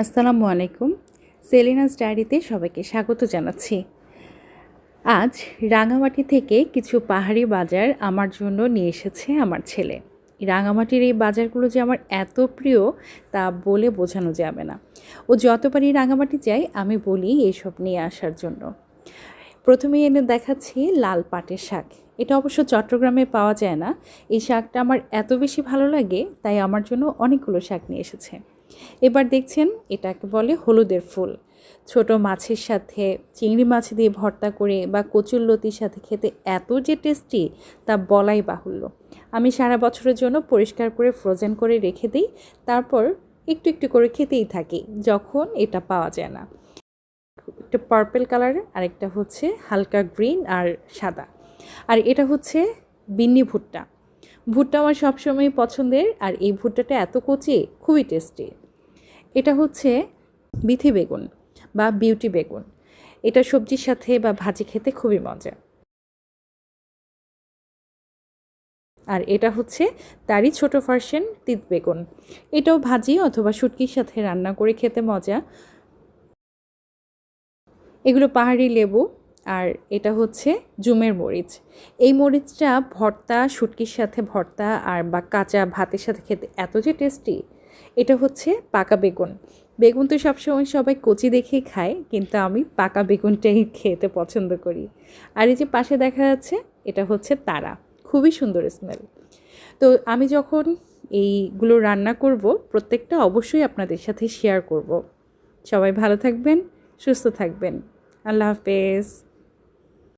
আসসালামু আলাইকুম। সেলিনাস ডায়েরিতে সবাইকে স্বাগত জানাচ্ছি। আজ রাঙামাটি থেকে কিছু পাহাড়ি বাজার আমার জন্য নিয়ে এসেছে আমার ছেলে। রাঙামাটির এই বাজারগুলো যে আমার এত প্রিয় তা বলে বোঝানো যাবে না। ও যতবারই রাঙামাটি যায় আমি বলি এসব নিয়ে আসার জন্য। প্রথমেই এনে দেখাচ্ছি লাল পাটের শাক। এটা অবশ্য চট্টগ্রামে পাওয়া যায় না। এই শাকটা আমার এত বেশি ভালো লাগে তাই আমার জন্য অনেকগুলো শাক নিয়ে এসেছে। এবার দেখছেন এটাকে বলে হলুদের ফুল। ছোট মাছের সাথে চিংড়ি মাছ দিয়ে ভর্তা করে বা কচুরলতির সাথে খেতে এত যে টেস্টি তা বলাই বাহুল্য। আমি সারা বছরের জন্য পরিষ্কার করে ফ্রোজেন করে রেখে দিই, তারপর একটু একটু করে খেতেই থাকি যখন এটা পাওয়া যায় না। একটা পার্পল কালারের আর একটা হচ্ছে হালকা গ্রিন আর সাদা। আর এটা হচ্ছে বিন্নি ভুট্টা। ভুট্টা আমার সবসময় পছন্দের, আর এই ভুট্টাটা এত কচি খুবই টেস্টি। এটা হচ্ছে বিথি বেগুন বা বিউটি বেগুন। এটা সবজির সাথে বা ভাজি খেতে খুবই মজা। আর এটা হচ্ছে তারই ছোট ভার্সন তিত বেগুন। এটাও ভাজি অথবা শুটকির সাথে রান্না করে খেতে মজা। এগুলো পাহাড়ি লেবু। আর এটা হচ্ছে জুমের মরিচ। এই মরিচটা ভর্তা, শুটকির সাথে ভর্তা আর বা কাঁচা ভাতের সাথে খেতে এত যে টেস্টি। এটা হচ্ছে পাকা বেগুন। বেগুন তো সবসময় সবাই কচি দেখেই খায়, কিন্তু আমি পাকা বেগুনটাই খেতে পছন্দ করি। আর এই যে পাশে দেখা যাচ্ছে এটা হচ্ছে তারা, খুবই সুন্দর স্মেল। তো আমি যখন এইগুলো রান্না করব প্রত্যেকটা অবশ্যই আপনাদের সাথে শেয়ার করব। সবাই ভালো থাকবেন, সুস্থ থাকবেন। আল্লাহ হাফেজ।